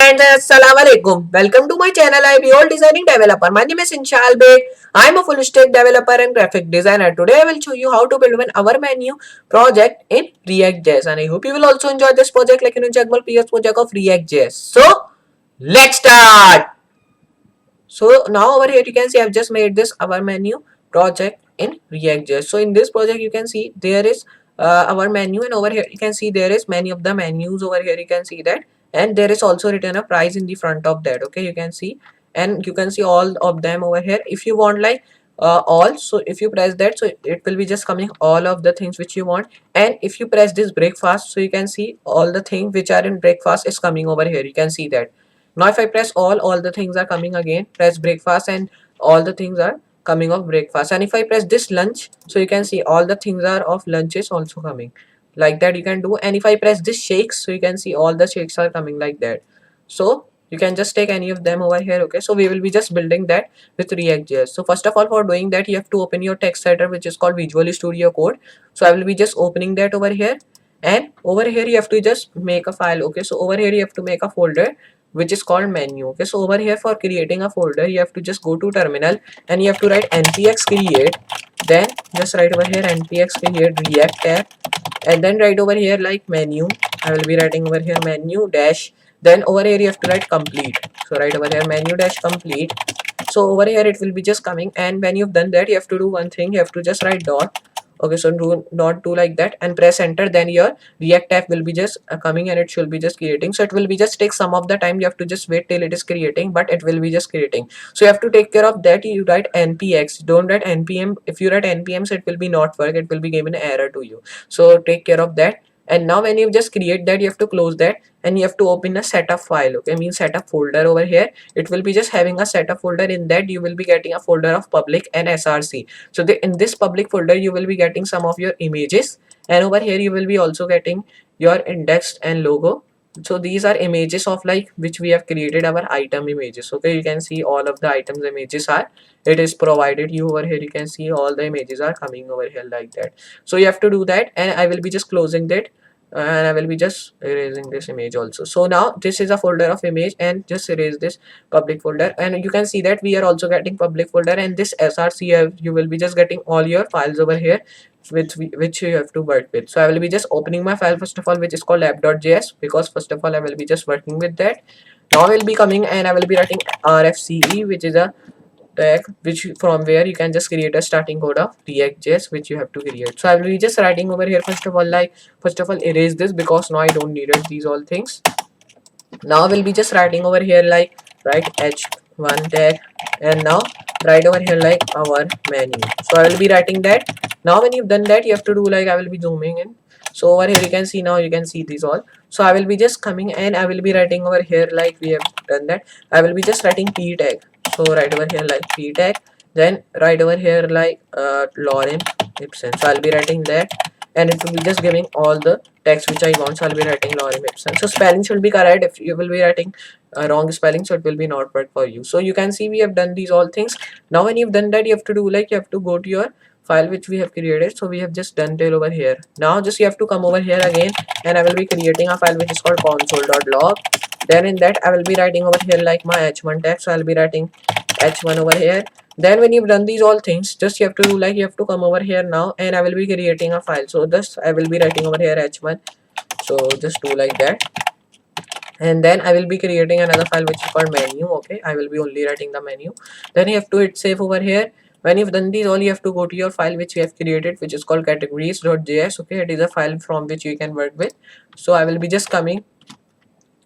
friends, Assalamualaikum. Welcome to my channel. I'm your designing developer. My name is Inshal Beg. I'm a full stack developer and graphic designer. Today I will show you how to build an our menu project in React.js, and I hope you will also enjoy this project like an Jagbal PS project of React.js. So let's start. So now over here you can see I've just made this our menu project in React.js. So in this project you can see there is our menu, and over here you can see there is many of the menus over here. You can see that, and there is also written a price in the front of that. Okay, you can see, and you can see all of them over here. If you want like all, so if you press that, so it will be just coming all of the things which you want. And if you press this breakfast, so you can see all the things which are in breakfast is coming over here. You can see that. Now if I press all the things are coming again. Press breakfast and all the things are coming of breakfast. And if I press this lunch, so you can see all the things are of lunch is also coming. Like that you can do. And if I press this shakes, so you can see all the shakes are coming like that. So you can just take any of them over here. Okay, so we will be just building that with React.js. So first of all, for doing that, you have to open your text editor, which is called Visual Studio Code. So I will be just opening that over here. And over here you have to just make a file. Okay, so over here you have to make a folder which is called menu. Okay, so over here for creating a folder you have to just go to terminal and you have to write npx create, then just write over here npx create react tab, and then write over here like menu. I will be writing over here menu dash, then over here you have to write complete. So write over here menu dash complete. So over here it will be just coming, and when you've done that you have to do one thing. You have to just write dot. Okay, so do not do like that and press enter, then your react app will be just coming and it should be just creating. So it will be just take some of the time. You have to just wait till it is creating, but it will be just creating. So you have to take care of that. You write npx, don't write npm. If you write npm, so it will be not work, it will be given an error to you. So take care of that. And now when you just create that, you have to close that and you have to open a setup file. Okay, means setup folder over here. It will be just having a setup folder. In that you will be getting a folder of public and src. So in this public folder you will be getting some of your images, and over here you will be also getting your index and logo. So these are images of like which we have created our item images. Okay, you can see all of the items images are, it is provided you over here. You can see all the images are coming over here like that. So you have to do that, and I will be just closing that, and I will be just erasing this image also. So now this is a folder of image, and just erase this public folder, and you can see that we are also getting public folder, and this src you will be just getting all your files over here which you have to work with. So I will be just opening my file first of all, which is called app.js, because first of all I will be just working with that. Now I will be coming and I will be writing rfce, which is a tag which from where you can just create a starting code of React.js which you have to create. So I will be just writing over here first of all like, first of all erase this because now I don't need it, these all things. Now I will be just writing over here like write h1 tag, and now write over here like our menu. So I will be writing that. Now when you've done that, you have to do like, I will be zooming in. So over here you can see, now you can see these all. So I will be just coming and I will be writing over here like we have done that. I will be just writing p tag. So write over here like p tag, then write over here like lorem ipsum. So I'll be writing that, and it will be just giving all the text which I want. So I'll be writing lorem ipsum. So spelling should be correct. If you will be writing wrong spelling, so it will be not work for you. So you can see we have done these all things. Now when you've done that, you have to do like, you have to go to your file which we have created. So we have just done till over here. Now just you have to come over here again, and I will be creating a file which is called console.log. Then in that I will be writing over here like my h1 tag. So I'll be writing h1 over here. Then when you've done these all things, just you have to do like, you have to come over here now, and I will be creating a file. So just I will be writing over here h1. So just do like that, and then I will be creating another file which is called menu. Okay, I will be only writing the menu. Then you have to hit save over here. When you've done these all, you have to go to your file which you have created, which is called categories.js. okay, it is a file from which you can work with. So I will be just coming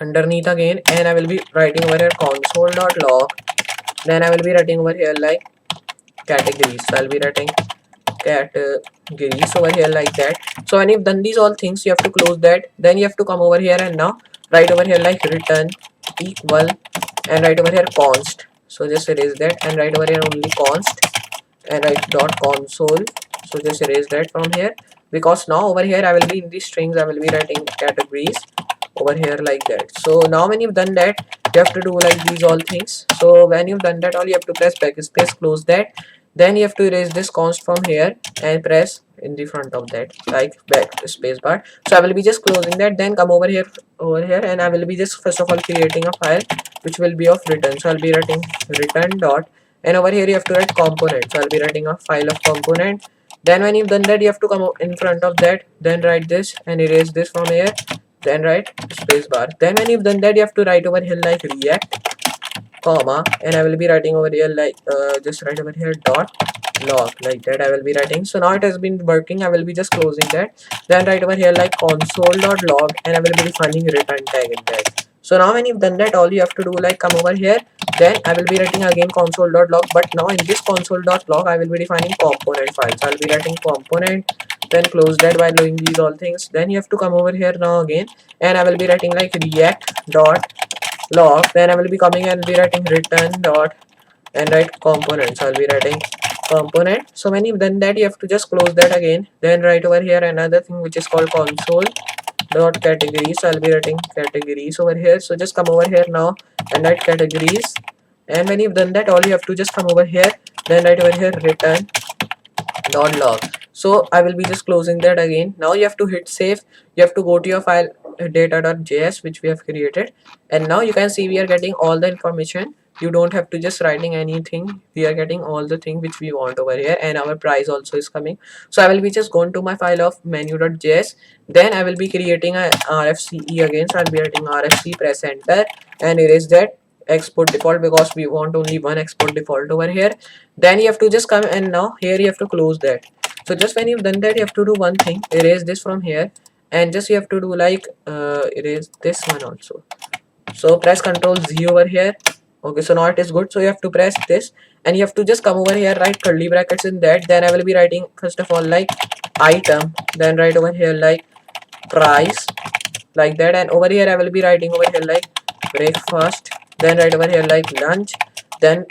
underneath again, and I will be writing over here console.log. Then I will be writing over here like categories. So I'll be writing categories over here like that. So when you've done these all things, you have to close that. Then you have to come over here and now write over here like return equal, and write over here const. So just erase that and write over here only const, and write dot console. So just erase that from here, because now over here I will be in these strings, I will be writing categories over here like that. So now when you've done that, you have to do like these all things. So when you've done that all, you have to press backspace, close that. Then you have to erase this const from here and press in the front of that like back space bar. So I will be just closing that, then come over here and I will be just first of all creating a file which will be of return. So I'll be writing return dot, and over here you have to write component. So I'll be writing a file of component. Then when you've done that, you have to come in front of that, then write this and erase this from here, then write space bar. Then when you've done that, you have to write over here like react comma, and I will be writing over here like just write over here dot log, like that I will be writing. So now it has been working. I will be just closing that, then write over here like console dot log, and I will be defining return tag in that. So now when you've done that, all you have to do like come over here, then I will be writing again console dot log, but now in this console dot log I will be defining component file. So I'll be writing component, then close that by doing these all things. Then you have to come over here now again, and I will be writing like react dot log, then I will be coming and be writing return dot and write component. So I'll be writing component. So when you've done that, you have to just close that again, then write over here another thing which is called console dot categories. So I'll be writing categories over here. So just come over here now and write categories, and when you've done that, all you have to just come over here, then write over here return dot log. So I will be just closing that again. Now you have to hit save. You have to go to your file data.js which we have created, and now you can see we are getting all the information. You don't have to just writing anything. We are getting all the thing which we want over here, and our price also is coming. So I will be just going to my file of menu.js, then I will be creating a rfce again. So I'll be writing rfc, press enter and erase that export default because we want only one export default over here. Then you have to just come, and now here you have to close that. So just when you've done that, you have to do one thing, erase this from here, and just you have to do like erase this one also. So press Ctrl Z over here. Okay, so now it is good. So you have to press this, and you have to just come over here, write curly brackets in that. Then I will be writing first of all like item, then write over here like price, like that, and over here I will be writing over here like breakfast, then write over here like lunch, then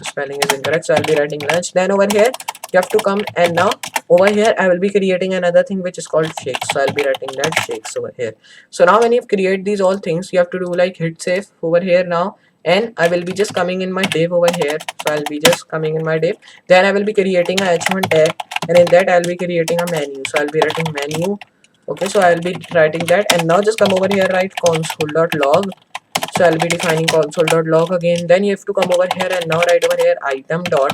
spelling is incorrect, so I'll be writing lunch. Then over here you have to come, and now over here I will be creating another thing which is called shakes. So I'll be writing that shakes over here. So now when you create these all things, you have to do like hit save over here now, and I will be just coming in my div over here. So I'll be just coming in my div, then I will be creating a h1 tag, and in that I'll be creating a menu. So I'll be writing menu. Okay, so I'll be writing that, and now just come over here, write console.log. So I'll be defining console.log again. Then you have to come over here and now write over here item dot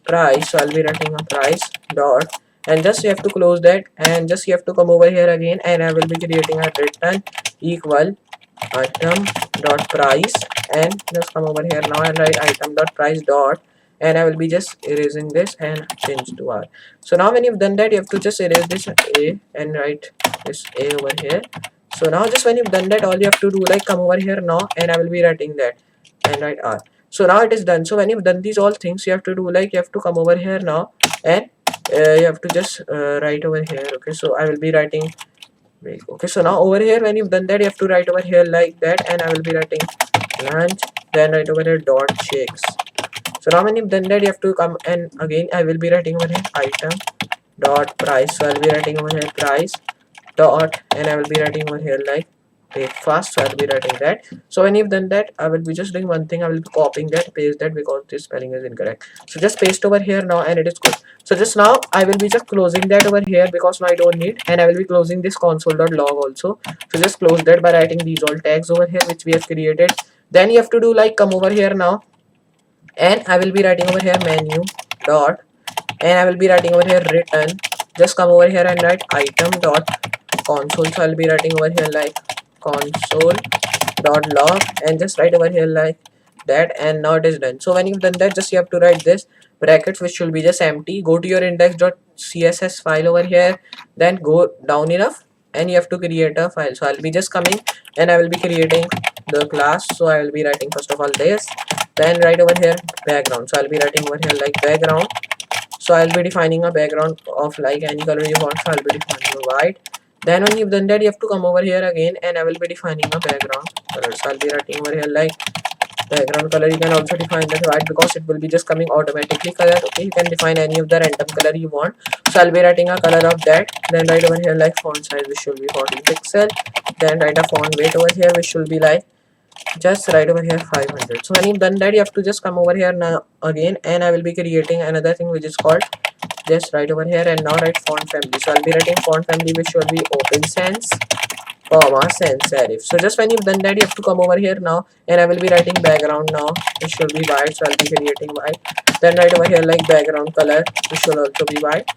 price. So I'll be writing a price dot, and just you have to close that, and just you have to come over here again, and I will be creating a return equal item dot price, and just come over here now and write item dot price dot, and I will be just erasing this and change to R. So now when you've done that, you have to just erase this A and write this A over here. So now just when you've done that, all you have to do like come over here now, and I will be writing that and write R. So now it is done. So when you've done these all things, you have to do like you have to come over here now, and you have to just write over here. Okay, so I will be writing. Okay, so now over here when you've done that, you have to write over here like that, and I will be writing lunch, then write over here dot shakes. So now when you've done that, you have to come, and again I will be writing over here item dot price. So I'll be writing over here price dot, and I will be writing over here like breakfast. So I'll be writing that. So when you've done that, I will be just doing one thing. I will be copying that, paste that because this spelling is incorrect. So just paste over here now, and it is good. So just now I will be just closing that over here because now I don't need, and I will be closing this console.log also. So just close that by writing these all tags over here which we have created. Then you have to do like come over here now, and I will be writing over here menu dot, and I will be writing over here return. Just come over here and write item dot console. So I'll be writing over here like console dot log, and just write over here like that, and now it is done. So when you've done that, just you have to write this brackets which should be just empty. Go to your index.css file over here, then go down enough, and you have to create a file. So I'll be just coming, and I will be creating the class. So I will be writing first of all this, then write over here background. So I'll be writing over here like background. So I'll be defining a background of like any color you want. So I'll be defining a white. Then when you've done that, you have to come over here again, and I will be defining a background color. So I'll be writing over here like background color. You can also define that white because it will be just coming automatically color. Okay, you can define any of the random color you want. So I'll be writing a color of that, then write over here like font size which should be 14 pixel, then write a font weight over here which should be like just right over here 500. So when you've done that, you have to just come over here now again, and I will be creating another thing which is called just right over here, and now write font family. So I'll be writing font family which will be open sans comma sans serif. So just when you've done that, you have to come over here now, and I will be writing background now which should be white. So I'll be creating white. Then right over here like background color which should also be white.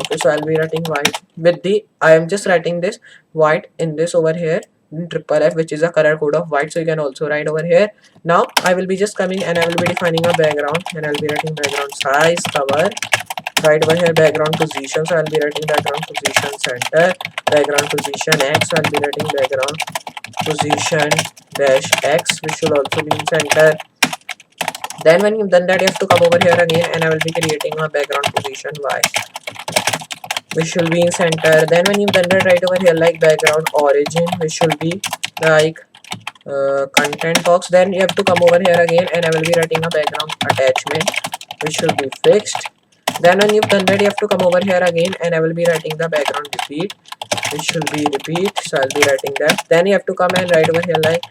Okay, so I'll be writing white with the, I am just writing this white in this over here triple F, which is a color code of white. So you can also write over here. Now I will be just coming and I will be defining a background, and I'll be writing background size cover. Right over here background position, so I'll be writing background position center, background position X. So I'll be writing background position dash X, which should also be in center. Then when you've done that, you have to come over here again, and I will be creating a background position Y, which will be in center. Then when you've done that, right over here like background origin, which will be like content box. Then you have to come over here again, and I will be writing a background attachment which should be fixed. Then when you've done that, you have to come over here again, and I will be writing the background repeat which should be repeat. So I'll be writing that. Then you have to come and write over here like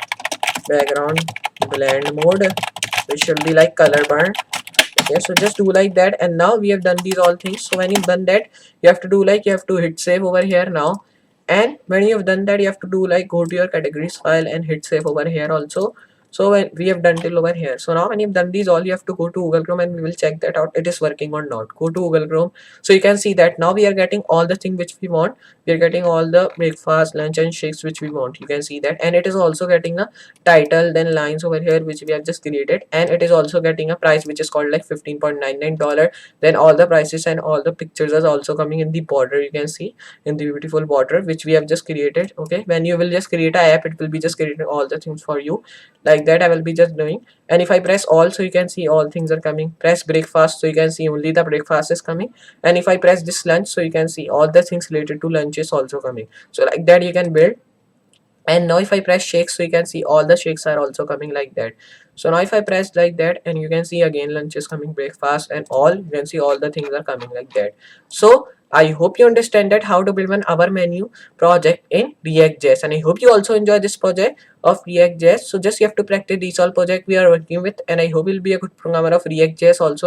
background blend mode which should be like color burn. Okay, so just do like that, and now we have done these all things. So when you've done that, you have to do like, you have to hit save over here now, and when you have done that, you have to do like go to your categories file and hit save over here also. So when we have done till over here, so now when you've done these all, you have to go to Google Chrome, and we will check that out it is working or not. Go to Google Chrome. So you can see that now we are getting all the thing which we want. We are getting all the breakfast, lunch and shakes which we want. You can see that, and it is also getting a title, then lines over here which we have just created, and it is also getting a price which is called like $15.99. Then all the prices and all the pictures are also coming in the border. You can see in the beautiful border which we have just created. Okay, when you will just create a app, it will be just creating all the things for you like that. I will be just doing, and if I press all, so you can see all things are coming. Press breakfast, so you can see only the breakfast is coming, and if I press this lunch, so you can see all the things related to lunch is also coming. So like that you can build. And now if I press shakes, so you can see all the shakes are also coming like that. So now if I press like that, and you can see again lunch is coming, breakfast and all, you can see all the things are coming like that. So I hope you understand that how to build an our menu project in React.js, and I hope you also enjoy this project of React.js. So just you have to practice these all project we are working with, and I hope you'll be a good programmer of React.js also.